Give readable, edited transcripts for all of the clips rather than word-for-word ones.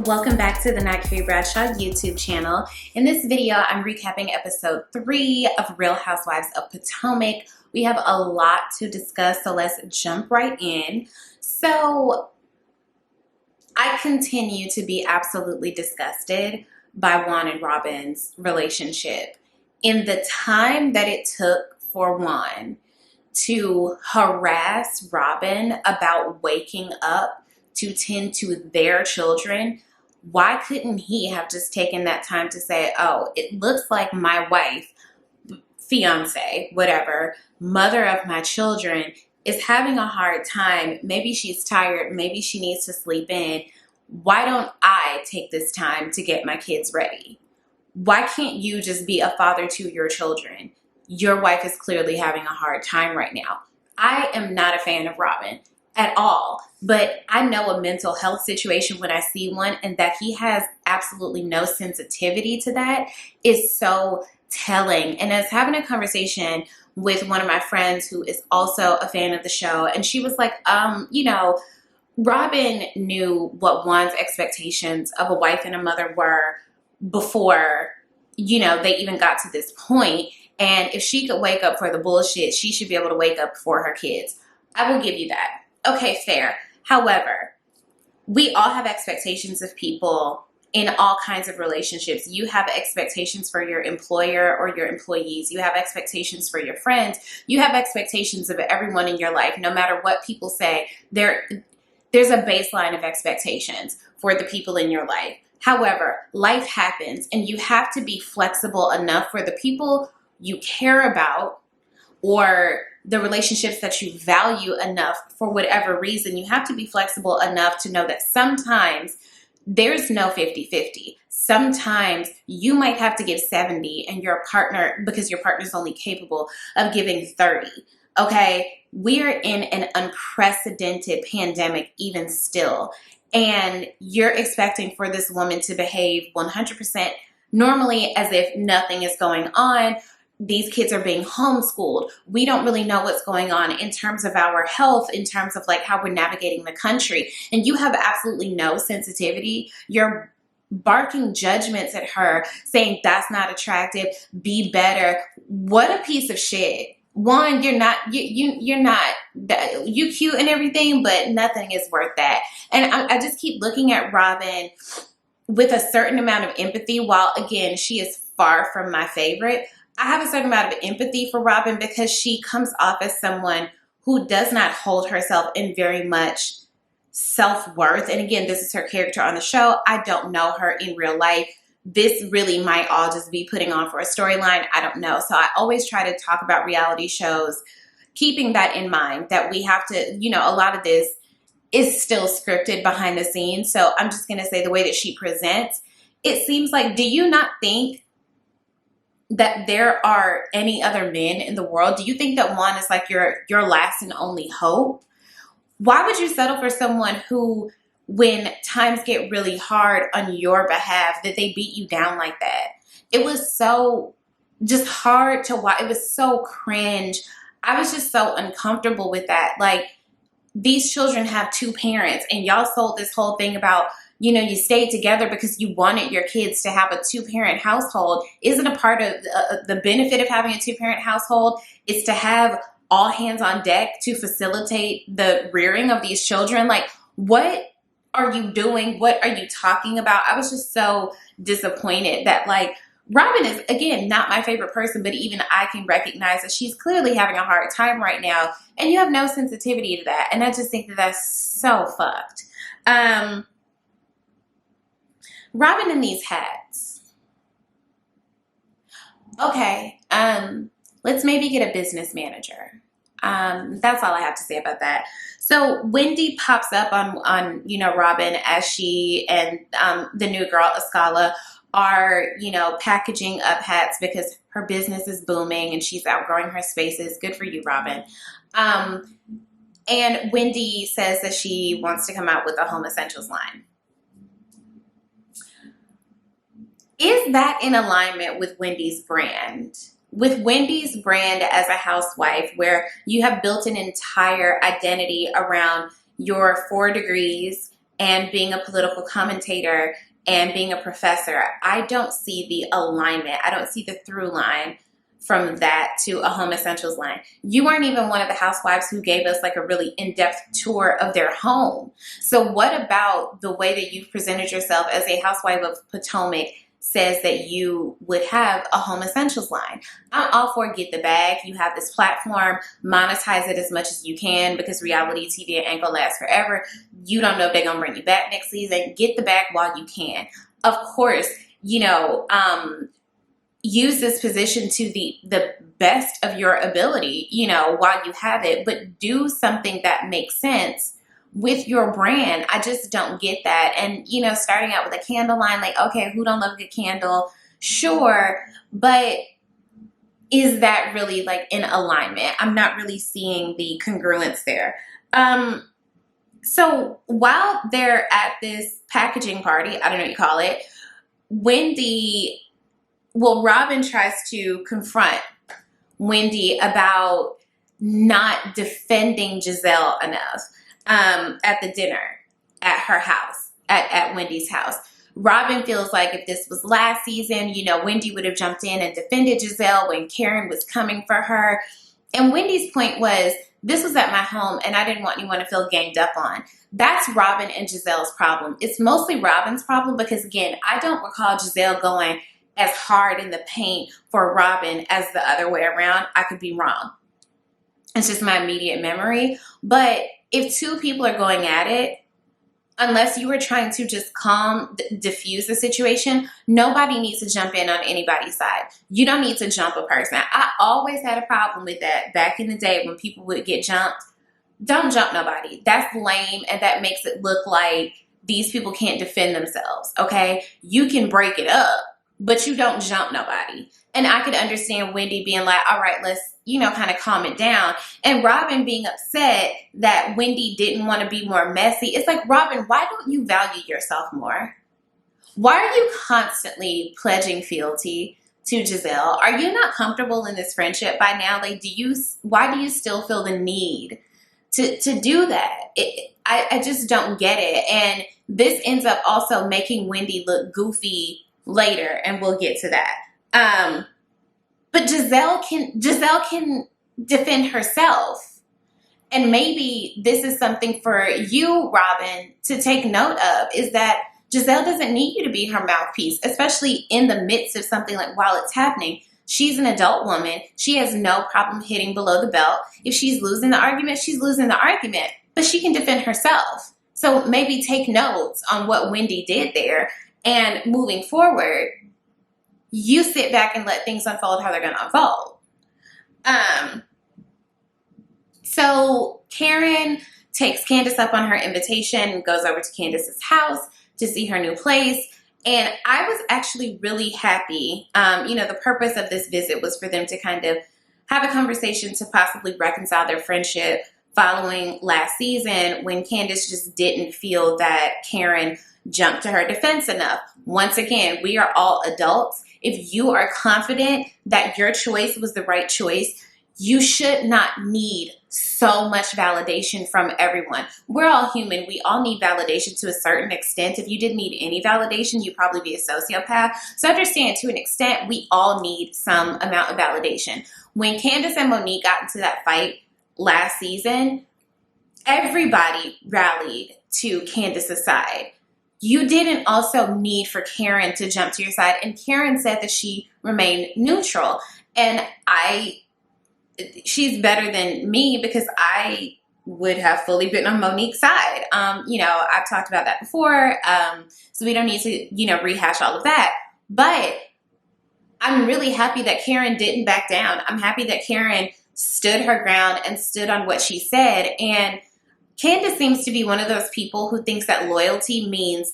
Welcome back to the Not Carrie Bradshaw YouTube channel. In this video, I'm recapping episode 3 of Real Housewives of Potomac. We have a lot to discuss, so let's jump right in. So, I continue to be absolutely disgusted by Juan and Robin's relationship. In the time that it took for Juan to harass Robin about waking up to tend to their children, why couldn't he have just taken that time to say, oh, it looks like my wife, fiance, whatever, mother of my children is having a hard time. Maybe she's tired. Maybe she needs to sleep in. Why don't I take this time to get my kids ready? Why can't you just be a father to your children? Your wife is clearly having a hard time right now. I am not a fan of Robin at all, but I know a mental health situation when I see one, and that he has absolutely no sensitivity to that is so telling. And I was having a conversation with one of my friends who is also a fan of the show, and she was like, Robin knew what Juan's expectations of a wife and a mother were before, they even got to this point. And if she could wake up for the bullshit, she should be able to wake up for her kids. I will give you that. Okay, fair. However, we all have expectations of people in all kinds of relationships. You have expectations for your employer or your employees. You have expectations for your friends. You have expectations of everyone in your life. No matter what people say, there's a baseline of expectations for the people in your life. However, life happens, and you have to be flexible enough for the people you care about or the relationships that you value enough for whatever reason. You have to be flexible enough to know that sometimes there's no 50-50. Sometimes you might have to give 70 and your partner, because your partner's only capable of giving 30. Okay, we're in an unprecedented pandemic even still, and you're expecting for this woman to behave 100% normally as if nothing is going on. These kids are being homeschooled. We don't really know what's going on in terms of our health, in terms of like how we're navigating the country. And you have absolutely no sensitivity. You're barking judgments at her, saying that's not attractive, be better. What a piece of shit. One, you're not you cute and everything, but nothing is worth that. And I just keep looking at Robin with a certain amount of empathy, while again, she is far from my favorite. I have a certain amount of empathy for Robin because she comes off as someone who does not hold herself in very much self-worth. And again, this is her character on the show. I don't know her in real life. This really might all just be putting on for a storyline. I don't know. So I always try to talk about reality shows, keeping that in mind, that we have to, a lot of this is still scripted behind the scenes. So I'm just going to say the way that she presents, it seems like, do you not think that there are any other men in the world? Do you think that Juan is like your last and only hope? Why would you settle for someone who, when times get really hard on your behalf, that they beat you down like that? It was so just hard to watch. It was so cringe. I was just so uncomfortable with that. Like, these children have two parents, and y'all sold this whole thing about, you stayed together because you wanted your kids to have a two-parent household. Isn't a part of the benefit of having a two-parent household is to have all hands on deck to facilitate the rearing of these children? Like, what are you doing? What are you talking about? I was just so disappointed that, like, Robin is, again, not my favorite person, but even I can recognize that she's clearly having a hard time right now, and you have no sensitivity to that. And I just think that that's so fucked. Robin in these hats. Okay, let's maybe get a business manager. That's all I have to say about that. So Wendy pops up on Robin as she and the new girl, Escala, are, packaging up hats because her business is booming and she's outgrowing her spaces. Good for you, Robin. And Wendy says that she wants to come out with a home essentials line. Is that in alignment with Wendy's brand? With Wendy's brand as a housewife, where you have built an entire identity around your 4 degrees and being a political commentator and being a professor, I don't see the alignment. I don't see the through line from that to a Home Essentials line. You weren't even one of the housewives who gave us like a really in-depth tour of their home. So what about the way that you've presented yourself as a housewife of Potomac says that you would have a Home Essentials line? I'm all for get the bag. You have this platform, monetize it as much as you can, because reality TV ain't gonna last forever. You don't know if they're gonna bring you back next season. Get the bag while you can. Of course, use this position to the best of your ability, while you have it, but do something that makes sense with your brand. I just don't get that. And, starting out with a candle line, like, okay, who don't love a good candle? Sure. But is that really like in alignment? I'm not really seeing the congruence there. So while they're at this packaging party, I don't know what you call it, Robin tries to confront Wendy about not defending Giselle enough at the dinner at her house, at Wendy's house. Robin feels like if this was last season, Wendy would have jumped in and defended Giselle when Karen was coming for her. And Wendy's point was, this was at my home and I didn't want anyone to feel ganged up on. That's Robin and Giselle's problem. It's mostly Robin's problem because, again, I don't recall Giselle going as hard in the paint for Robin as the other way around. I could be wrong. It's just my immediate memory. But if two people are going at it, unless you were trying to just diffuse the situation, nobody needs to jump in on anybody's side. You don't need to jump a person. I always had a problem with that back in the day when people would get jumped. Don't jump nobody. That's lame, and that makes it look like these people can't defend themselves, okay? You can break it up, but you don't jump nobody. And I could understand Wendy being like, all right, let's, kind of calm it down. And Robin being upset that Wendy didn't want to be more messy. It's like, Robin, why don't you value yourself more? Why are you constantly pledging fealty to Giselle? Are you not comfortable in this friendship by now? Like, why do you still feel the need to do that? I just don't get it. And this ends up also making Wendy look goofy later, and we'll get to that. But Giselle can defend herself. And maybe this is something for you, Robin, to take note of, is that Giselle doesn't need you to be her mouthpiece, especially in the midst of something like while it's happening. She's an adult woman. She has no problem hitting below the belt. If she's losing the argument, she's losing the argument, but she can defend herself. So maybe take notes on what Wendy did there. And moving forward, you sit back and let things unfold how they're going to unfold. So Karen takes Candace up on her invitation and goes over to Candace's house to see her new place. And I was actually really happy. The purpose of this visit was for them to kind of have a conversation to possibly reconcile their friendship following last season when Candace just didn't feel that Karen jumped to her defense enough. Once again, we are all adults. If you are confident that your choice was the right choice, you should not need so much validation from everyone. We're all human. We all need validation to a certain extent. If you didn't need any validation, you'd probably be a sociopath. So understand, to an extent, we all need some amount of validation. When Candace and Monique got into that fight last season, everybody rallied to Candace's side. You didn't also need for Karen to jump to your side. And Karen said that she remained neutral. And she's better than me because I would have fully been on Monique's side. I've talked about that before. So we don't need to, rehash all of that. But I'm really happy that Karen didn't back down. I'm happy that Karen stood her ground and stood on what she said. And Candace seems to be one of those people who thinks that loyalty means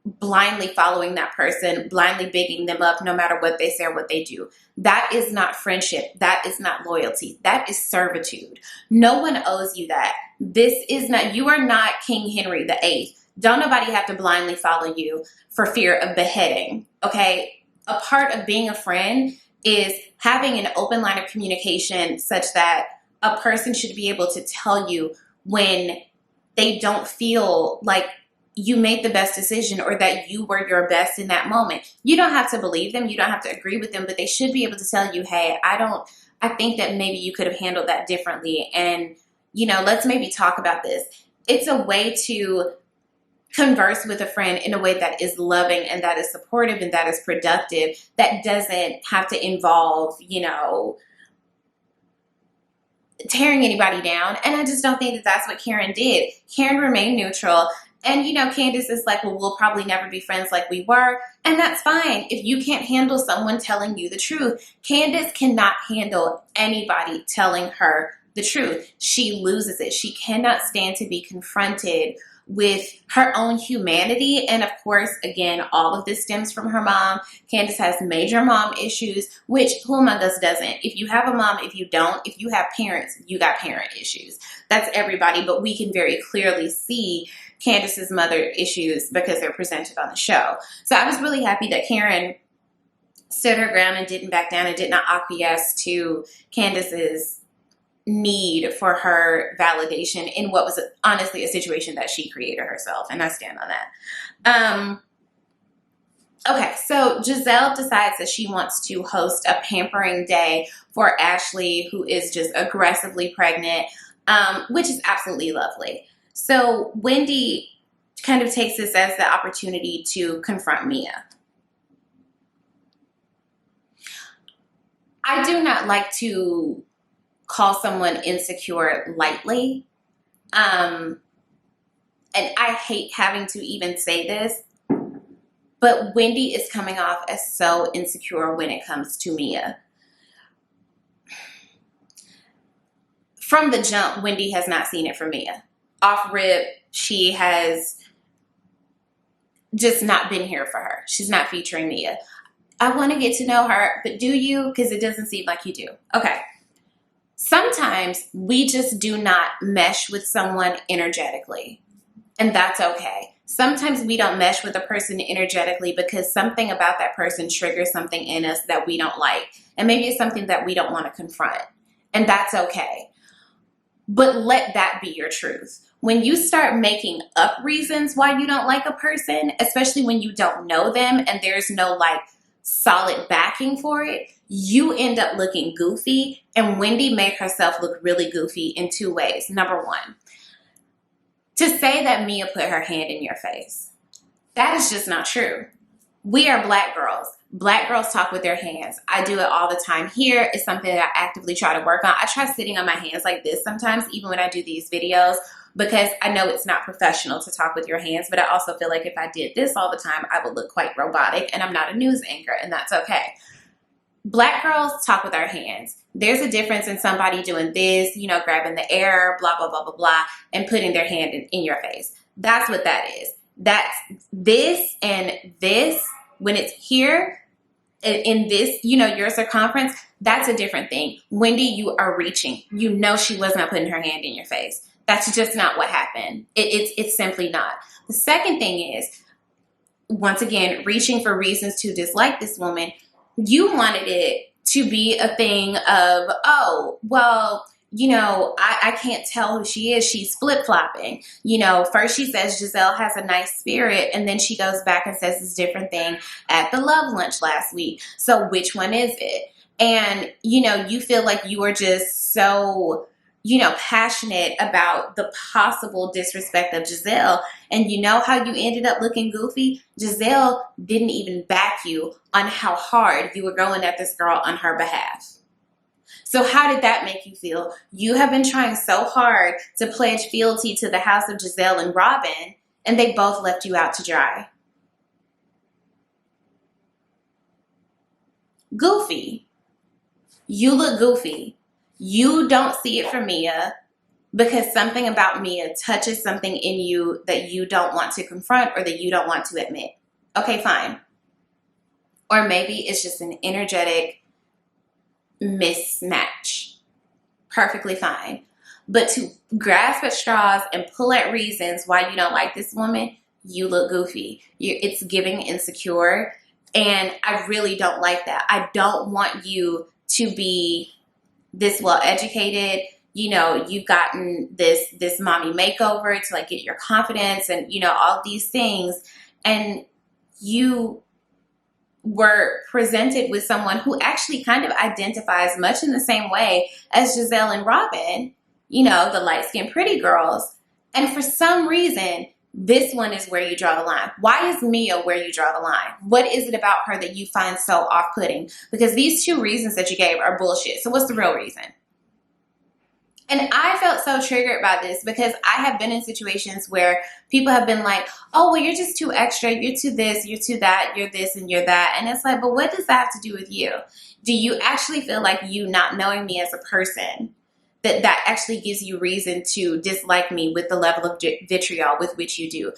blindly following that person, blindly bigging them up no matter what they say or what they do. That is not friendship. That is not loyalty. That is servitude. No one owes you that. You are not King Henry VIII. Don't nobody have to blindly follow you for fear of beheading, okay? A part of being a friend is having an open line of communication such that a person should be able to tell you when they don't feel like you made the best decision or that you were your best in that moment. You don't have to believe them. You don't have to agree with them, but they should be able to tell you, hey, I think that maybe you could have handled that differently. And, let's maybe talk about this. It's a way to converse with a friend in a way that is loving and that is supportive and that is productive, that doesn't have to involve, tearing anybody down. And I just don't think that that's what Karen did. Karen remained neutral. And, Candace is like, well, we'll probably never be friends like we were. And that's fine. If you can't handle someone telling you the truth, Candace cannot handle anybody telling her the truth. She loses it. She cannot stand to be confronted with her own humanity. And of course, again, all of this stems from her mom. Candace has major mom issues, which who among us doesn't? If you have a mom, if you don't, if you have parents, you got parent issues. That's everybody. But we can very clearly see Candace's mother issues because they're presented on the show. So I was really happy that Karen stood her ground and didn't back down and did not acquiesce to Candace's need for her validation in what was honestly a situation that she created herself. And I stand on that. Okay, so Giselle decides that she wants to host a pampering day for Ashley, who is just aggressively pregnant, which is absolutely lovely. So Wendy kind of takes this as the opportunity to confront Mia. I do not like to call someone insecure lightly. And I hate having to even say this, but Wendy is coming off as so insecure when it comes to Mia. From the jump, Wendy has not seen it from Mia. Off rip, she has just not been here for her. She's not featuring Mia. I want to get to know her, but do you? Because it doesn't seem like you do. Okay. Sometimes we just do not mesh with someone energetically, and that's okay. Sometimes we don't mesh with a person energetically because something about that person triggers something in us that we don't like, and maybe it's something that we don't want to confront, and that's okay. But let that be your truth. When you start making up reasons why you don't like a person, especially when you don't know them and there's no solid backing for it, you end up looking goofy. And Wendy made herself look really goofy in two ways. Number one, to say that Mia put her hand in your face. That is just not true. We are Black girls. Black girls talk with their hands. I do it all the time here. It's something that I actively try to work on. I try sitting on my hands like this sometimes, even when I do these videos, because I know it's not professional to talk with your hands, but I also feel like if I did this all the time, I would look quite robotic, and I'm not a news anchor, and that's okay. Black girls talk with our hands. There's a difference in somebody doing this, grabbing the air, blah, blah, blah, blah, blah, and putting their hand in your face. That's what that is. That's this and this. When it's here in this, your circumference, that's a different thing. Wendy, you are reaching. She was not putting her hand in your face. That's just not what happened. It's simply not. The second thing is, once again, reaching for reasons to dislike this woman. You wanted it to be a thing of, oh, well, I can't tell who she is. She's flip-flopping. First she says Giselle has a nice spirit, and then she goes back and says this different thing at the love lunch last week. So which one is it? And, you feel like you are just so, passionate about the possible disrespect of Giselle. And you know how you ended up looking goofy? Giselle didn't even back you on how hard you were going at this girl on her behalf. So how did that make you feel? You have been trying so hard to pledge fealty to the house of Giselle and Robin, and they both left you out to dry. Goofy. You look goofy. You don't see it from Mia because something about Mia touches something in you that you don't want to confront or that you don't want to admit. Okay, fine. Or maybe it's just an energetic mismatch. Perfectly fine. But to grasp at straws and pull at reasons why you don't like this woman, you look goofy. It's giving insecure. And I really don't like that. I don't want you to be this well educated, you know, you've gotten this mommy makeover to like get your confidence and, you know, all these things. And you were presented with someone who actually kind of identifies much in the same way as Giselle and Robin, you know, the light-skinned pretty girls. And for some reason, this one is where you draw the line. Why is Mia where you draw the line? What is it about her that you find so off-putting? Because these two reasons that you gave are bullshit. So what's the real reason? And I felt so triggered by this because I have been in situations where people have been like, oh, well, you're just too extra. You're too this, you're too that, you're this and you're that. And it's like, but what does that have to do with you? Do you actually feel like you not knowing me as a person, that actually gives you reason to dislike me with the level of vitriol with which you do?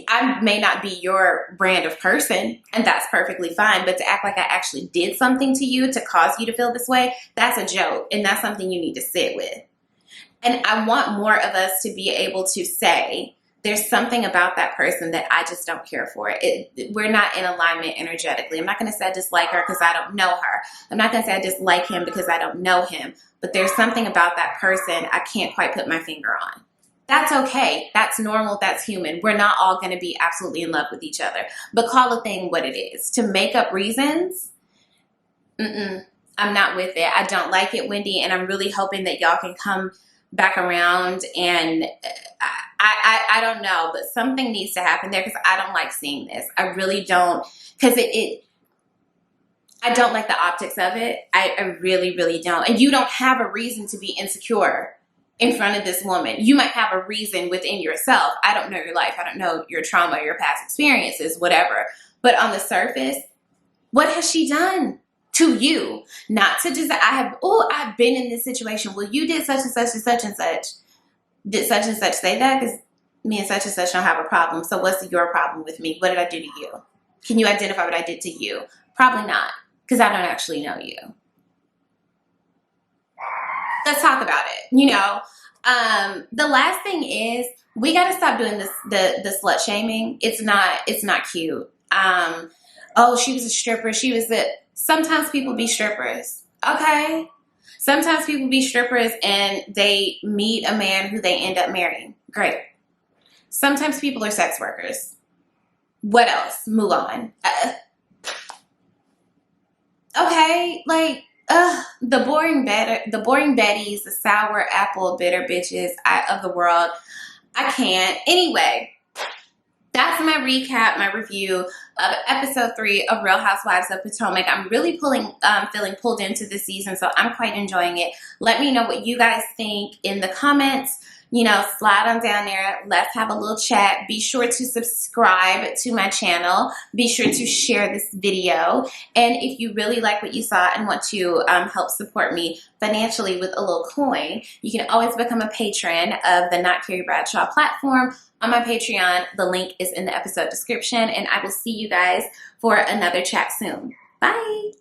I may not be your brand of person, and that's perfectly fine. But to act like I actually did something to you to cause you to feel this way, that's a joke. And that's something you need to sit with. And I want more of us to be able to say, there's something about that person that I just don't care for. We're not in alignment energetically. I'm not going to say I dislike her because I don't know her. I'm not going to say I dislike him because I don't know him. But there's something about that person I can't quite put my finger on. That's okay. That's normal. That's human. We're not all going to be absolutely in love with each other. But call a thing what it is. To make up reasons, I'm not with it. I don't like it, Wendy. And I'm really hoping that y'all can come back around, and I don't know, but something needs to happen there because I don't like seeing this. I really don't, because I don't like the optics of it. I really, really don't. And you don't have a reason to be insecure in front of this woman. You might have a reason within yourself. I don't know your life. I don't know your trauma, your past experiences, whatever. But on the surface, what has she done to you? Not to just, I've been in this situation. Well, you did such and such and such and such. Did such and such say that? Because me and such don't have a problem. So what's your problem with me? What did I do to you? Can you identify what I did to you? Probably not, because I don't actually know you. Let's talk about it. You know, the last thing is we got to stop doing this, the slut shaming. It's not cute. Oh, she was a stripper. Sometimes people be strippers. Okay. Sometimes people be strippers and they meet a man who they end up marrying. Great. Sometimes people are sex workers. What else? Move on. Okay. Like, the boring Bettys, the sour apple bitter bitches of the world. I can't. Anyway, that's my recap, my review of episode 3 of Real Housewives of Potomac. I'm really feeling pulled into this season, so I'm quite enjoying it. Let me know what you guys think in the comments. You know, slide on down there. Let's have a little chat. Be sure to subscribe to my channel. Be sure to share this video. And if you really like what you saw and want to help support me financially with a little coin, you can always become a patron of the Not Carrie Bradshaw platform on my Patreon. The link is in the episode description. And I will see you guys for another chat soon. Bye.